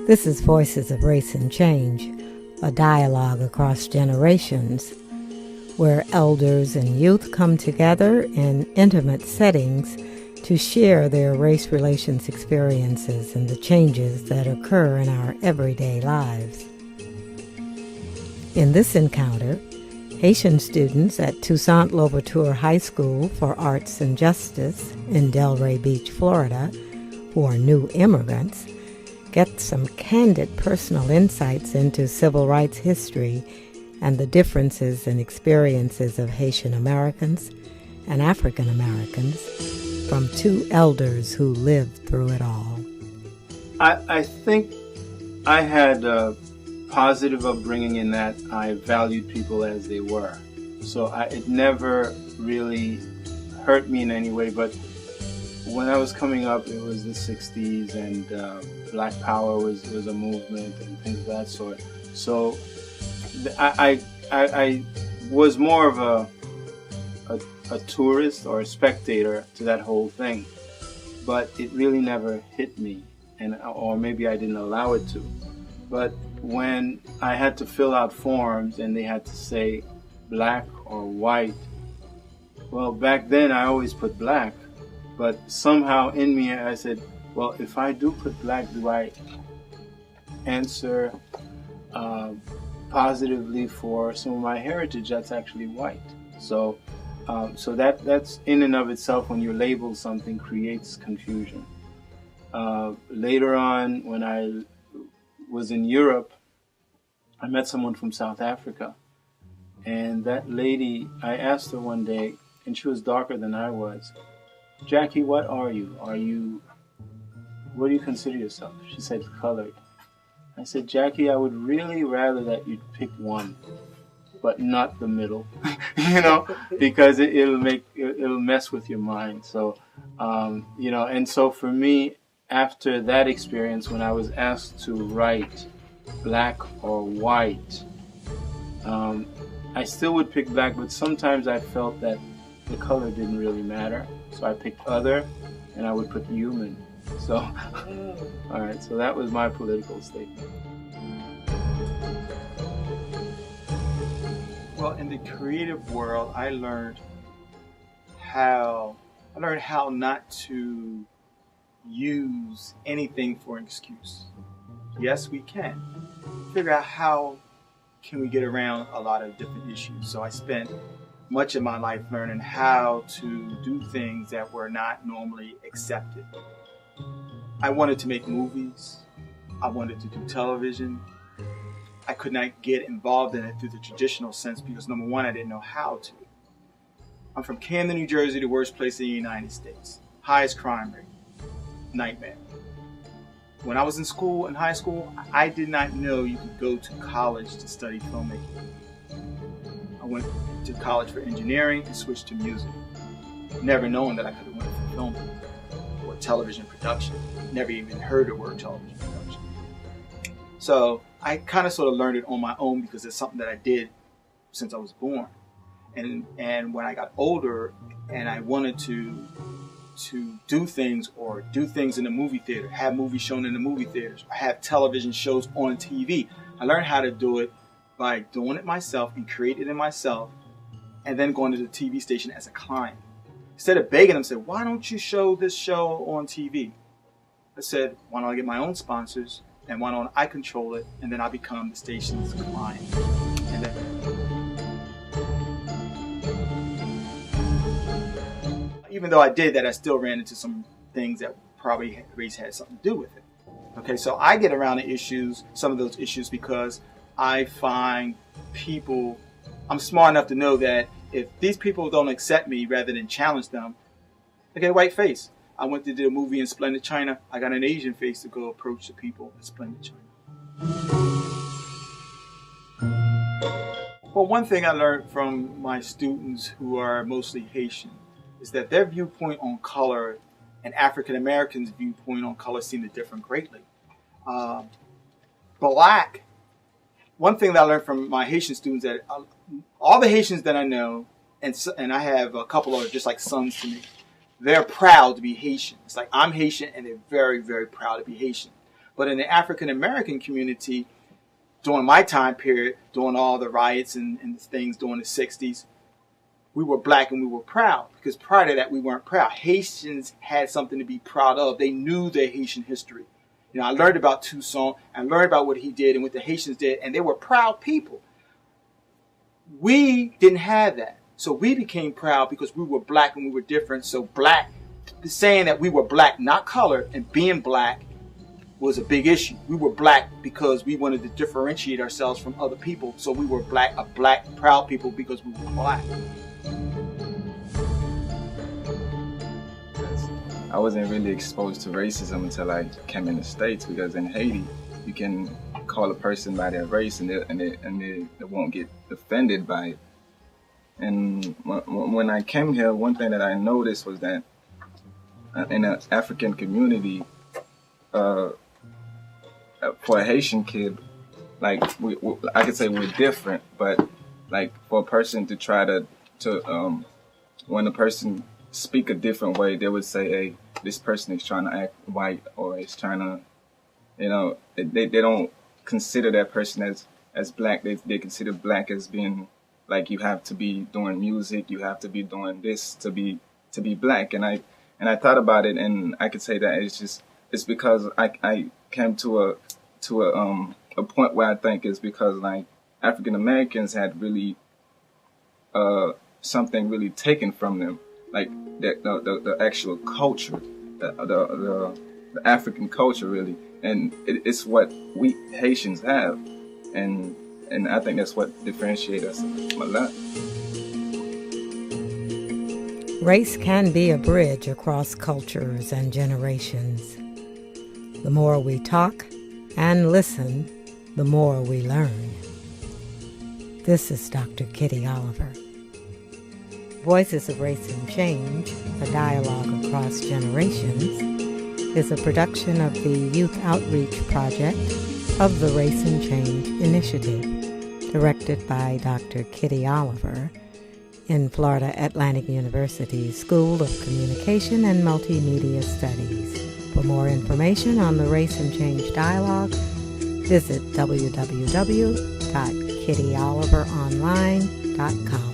This is Voices of Race and Change, a dialogue across generations where elders and youth come together in intimate settings to share their race relations experiences and the changes that occur in our everyday lives. In this encounter, Haitian students at Toussaint Louverture High School for Arts and Justice in Delray Beach, Florida, who are new immigrants, get some candid personal insights into civil rights history and the differences and experiences of Haitian Americans and African Americans from two elders who lived through it all. I think I had a positive upbringing in that I valued people as they were. So it never really hurt me in any way, but when I was coming up, it was the 60s and Black Power was a movement and things of that sort. So I was more of a tourist or a spectator to that whole thing, but it really never hit me, or maybe I didn't allow it to. But when I had to fill out forms and they had to say black or white, well, back then I always put black, but somehow in me I said, well, if I do put black, do I answer positively for some of my heritage that's actually white? So that's in and of itself, when you label something, creates confusion. Later on, when I was in Europe, I met someone from South Africa, and that lady, I asked her one day, and she was darker than I was, Jackie, what are you? What do you consider yourself? She said, colored. I said, Jackie, I would really rather that you'd pick one, but not the middle, because it'll mess with your mind. So, and so for me, after that experience, when I was asked to write black or white, I still would pick black, but sometimes I felt that the color didn't really matter. So I picked other, and I would put human. So, all right, so that was my political statement. Well, in the creative world, I learned how not to use anything for an excuse. Yes, we can. Figure out how can we get around a lot of different issues. So I spent much of my life learning how to do things that were not normally accepted. I wanted to make movies. I wanted to do television. I could not get involved in it through the traditional sense because, number one, I didn't know how to. I'm from Camden, New Jersey, the worst place in the United States. Highest crime rate. Nightmare. When I was in school, in high school, I did not know you could go to college to study filmmaking. I went to college for engineering and switched to music. Never knowing that I could have went for film or television production. Never even heard the word television production. So I kind of sort of learned it on my own because it's something that I did since I was born. And when I got older and I wanted to do things in the movie theater, have movies shown in the movie theaters, or have television shows on TV, I learned how to do it by doing it myself and creating it myself, and then going to the TV station as a client. Instead of begging them, said, why don't you show this show on TV? I said, why don't I get my own sponsors, and why don't I control it, and then I become the station's client. And then, even though I did that, I still ran into some things that probably race had something to do with it. Okay, so I get around the issues, some of those issues, because I find people, I'm smart enough to know that if these people don't accept me rather than challenge them, I get a white face. I went to do a movie in Splendid China. I got an Asian face to go approach the people in Splendid China. Well, one thing I learned from my students who are mostly Haitian is that their viewpoint on color and African Americans' viewpoint on color seem to differ greatly. Black, one thing that I learned from my Haitian students that all the Haitians that I know, and I have a couple of just like sons to me, they're proud to be Haitian. It's like I'm Haitian and they're very, very proud to be Haitian. But in the African American community, during my time period, during all the riots and things during the 60s, we were black and we were proud, because prior to that, we weren't proud. Haitians had something to be proud of. They knew their Haitian history. You know, I learned about Toussaint, I learned about what he did and what the Haitians did, and they were proud people. We didn't have that. So we became proud because we were black and we were different. So black, saying that we were black, not colored, and being black was a big issue. We were black because we wanted to differentiate ourselves from other people. So we were a black proud people because we were black. I wasn't really exposed to racism until I came in the States, because in Haiti, you can call a person by their race and they won't get offended by it. And when I came here, one thing that I noticed was that in an African community, for a Haitian kid, like I could say we're different, but like for a person to try to when a person speak a different way, they would say, hey, this person is trying to act white, or is trying to, you know, they don't consider that person as black. They consider black as being like, you have to be doing music, you have to be doing this to be black. And I thought about it, and I could say that it's because I came to a point where I think it's because like African Americans had really something really taken from them, like the actual culture, the African culture really, and it's what we Haitians have, and I think that's what differentiates us a lot. Race can be a bridge across cultures and generations. The more we talk and listen, the more we learn. This is Dr. Kitty Oliver. Voices of Race and Change, a dialogue across generations, is a production of the Youth Outreach Project of the Race and Change Initiative, directed by Dr. Kitty Oliver in Florida Atlantic University's School of Communication and Multimedia Studies. For more information on the Race and Change Dialogue, visit www.kittyoliveronline.com.